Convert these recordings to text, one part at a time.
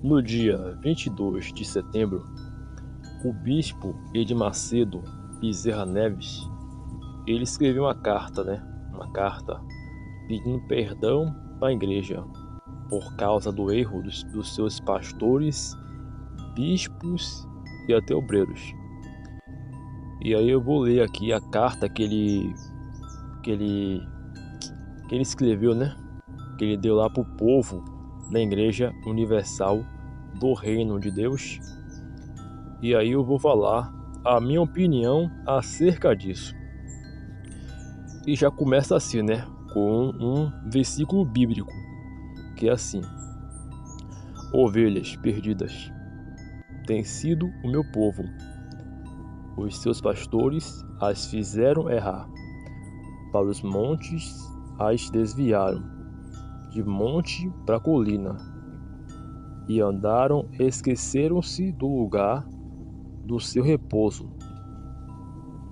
No dia 22 de setembro, o bispo Edir Macedo Bezerra Neves, ele escreveu uma carta, Uma carta pedindo perdão para a igreja por causa do erro dos seus pastores, bispos e até obreiros. E aí eu vou ler aqui a carta que ele escreveu, Que ele deu lá para o povo da Igreja Universal do Reino de Deus. E aí eu vou falar a minha opinião acerca disso. E já começa assim, com um versículo bíblico, que é assim: ovelhas perdidas têm sido o meu povo. Os seus pastores as fizeram errar. Para os montes as desviaram, de monte para colina, e andaram, esqueceram-se do lugar do seu repouso.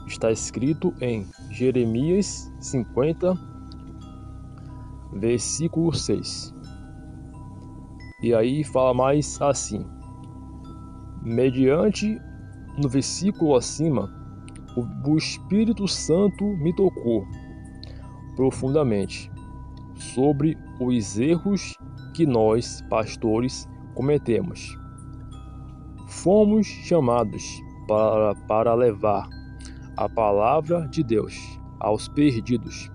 Está escrito em Jeremias 50, versículo 6. E aí fala mais assim: mediante, no versículo acima, o Espírito Santo me tocou profundamente sobre os erros que nós, pastores, cometemos. Fomos chamados para levar a palavra de Deus aos perdidos,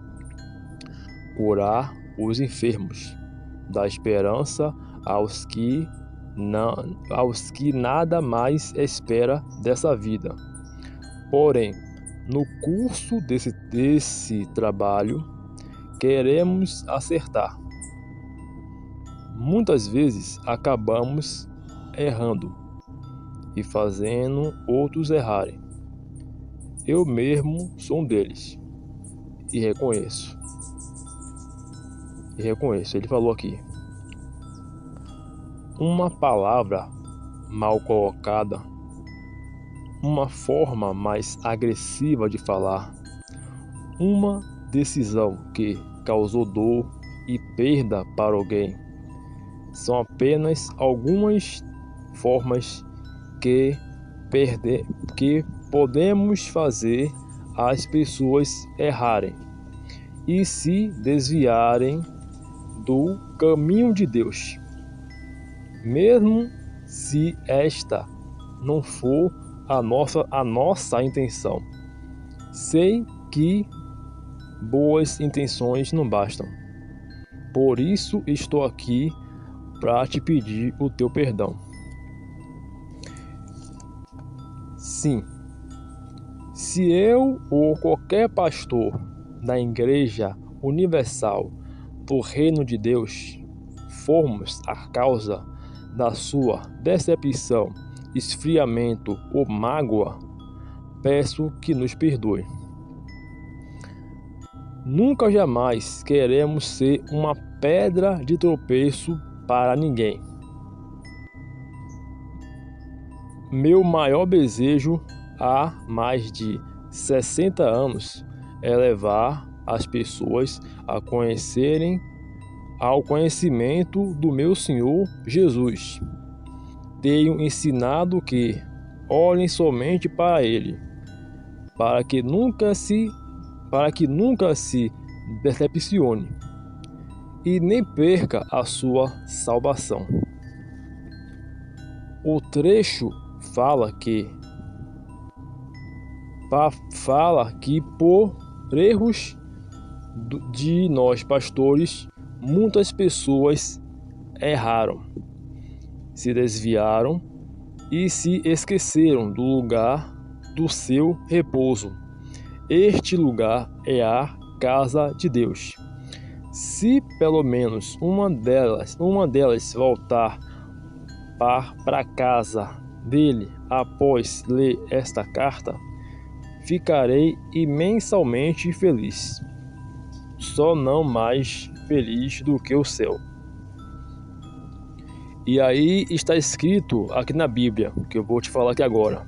curar os enfermos, dar esperança aos que nada mais espera dessa vida. Porém, no curso desse trabalho, queremos acertar. Muitas vezes acabamos errando e fazendo outros errarem. Eu mesmo sou um deles e reconheço. Ele falou aqui: uma palavra mal colocada, uma forma mais agressiva de falar, uma decisão que causou dor e perda para alguém, são apenas algumas formas que podemos fazer as pessoas errarem e se desviarem do caminho de Deus, mesmo se esta não for a nossa intenção. Sei que boas intenções não bastam. Por isso estou aqui para te pedir o teu perdão. Sim, se eu ou qualquer pastor da Igreja Universal do Reino de Deus formos a causa da sua decepção, esfriamento ou mágoa, peço que nos perdoe. Nunca jamais queremos ser uma pedra de tropeço para ninguém. Meu maior desejo há mais de 60 anos é levar as pessoas ao conhecimento do meu Senhor Jesus. Tenho ensinado que olhem somente para Ele, para que nunca se decepcione e nem perca a sua salvação. O trecho fala que por erros de nós pastores, muitas pessoas erraram, se desviaram e se esqueceram do lugar do seu repouso. Este lugar é a casa de Deus. Se pelo menos uma delas voltar para a casa dele após ler esta carta, ficarei imensamente feliz. Só não mais feliz do que o céu. E aí está escrito aqui na Bíblia, que eu vou te falar aqui agora: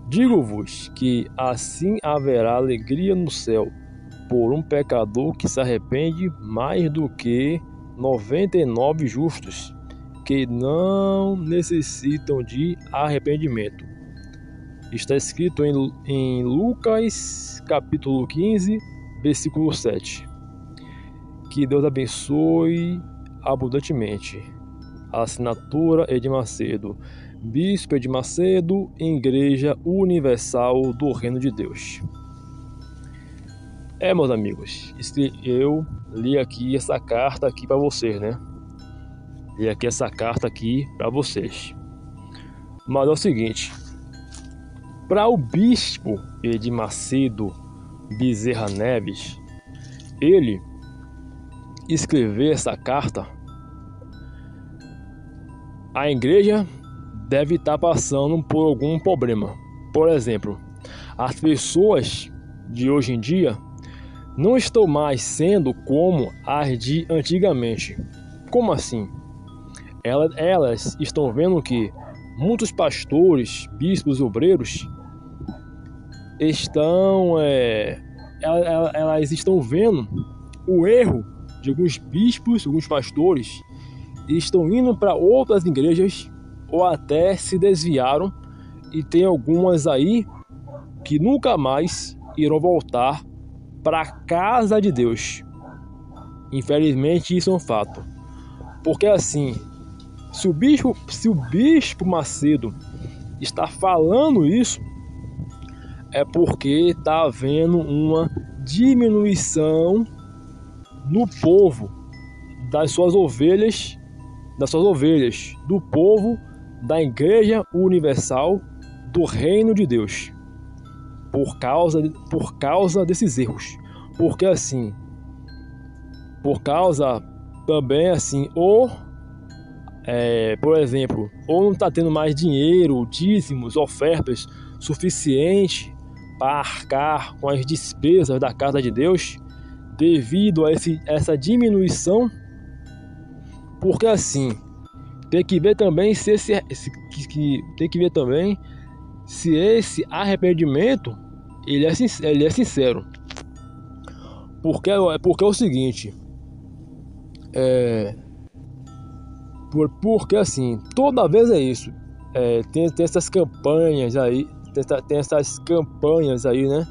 digo-vos que assim haverá alegria no céu por um pecador que se arrepende mais do que 99 justos que não necessitam de arrependimento. Está escrito em Lucas capítulo 15, versículo 7. Que Deus abençoe abundantemente. A assinatura Edir Macedo, Bispo Edir Macedo, Igreja Universal do Reino de Deus. Meus amigos, eu li aqui essa carta aqui para vocês, né? Li aqui essa carta aqui para vocês. Mas é o seguinte, para o Bispo Edir Macedo Bezerra Neves, ele escrever essa carta, a igreja deve estar passando por algum problema. Por exemplo, as pessoas de hoje em dia não estão mais sendo como as de antigamente. Como assim? Elas estão vendo que muitos pastores, bispos, obreiros elas estão vendo o erro de alguns bispos, alguns pastores, e estão indo para outras igrejas ou até se desviaram, e tem algumas aí que nunca mais irão voltar para a casa de Deus. Infelizmente isso é um fato. Porque assim, se o bispo Macedo está falando isso, é porque está havendo uma diminuição no povo, das suas ovelhas, do povo da Igreja Universal do Reino de Deus, por causa desses erros. Porque assim, por causa também assim, por exemplo, ou não está tendo mais dinheiro, dízimos, ofertas suficiente para arcar com as despesas da casa de Deus, devido a essa diminuição. Porque assim, tem que ver também se esse arrependimento ele é sincero. Porque é o seguinte, porque assim, toda vez é isso, tem essas campanhas aí, né,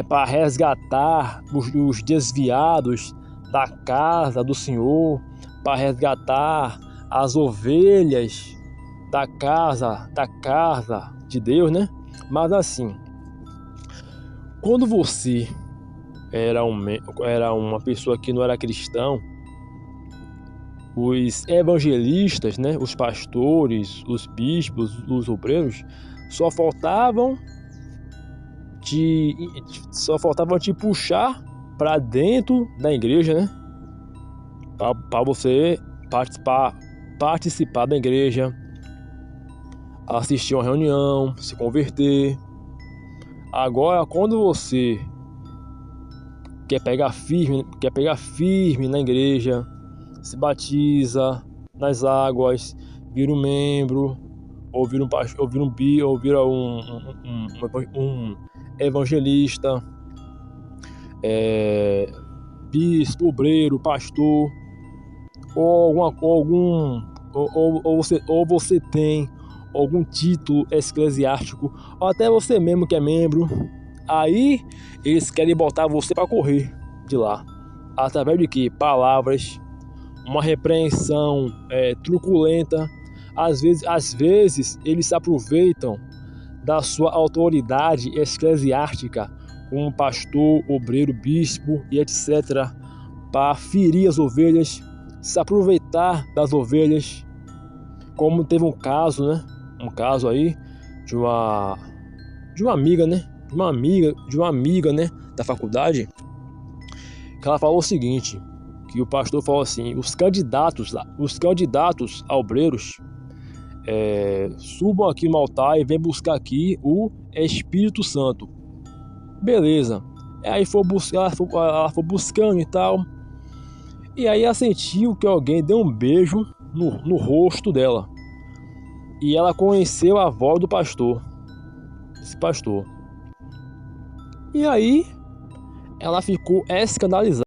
para resgatar os desviados da casa do Senhor, para resgatar as ovelhas da casa de Deus, né? Mas assim, quando você era uma pessoa que não era cristão, os evangelistas, né, os pastores, os bispos, os obreiros, só faltavam te puxar para dentro da igreja, né, para você participar da igreja, assistir uma reunião, se converter. Agora, quando você quer pegar firme na igreja, se batiza nas águas, vira um membro, ou vira um evangelista, bispo, obreiro, pastor, ou você tem algum título eclesiástico, ou até você mesmo que é membro, aí eles querem botar você para correr de lá, através de que? Palavras, uma repreensão truculenta. Às vezes eles se aproveitam da sua autoridade eclesiástica como pastor, obreiro, bispo e etc, para ferir as ovelhas, se aproveitar das ovelhas. Como teve um caso aí de uma amiga, né, da faculdade, que ela falou o seguinte, que o pastor falou assim: os candidatos a obreiros subam aqui no altar e vem buscar aqui o Espírito Santo. Beleza. Aí ela foi buscando e tal, e aí ela sentiu que alguém deu um beijo no rosto dela, e ela conheceu a voz do pastor, esse pastor, e aí ela ficou escandalizada.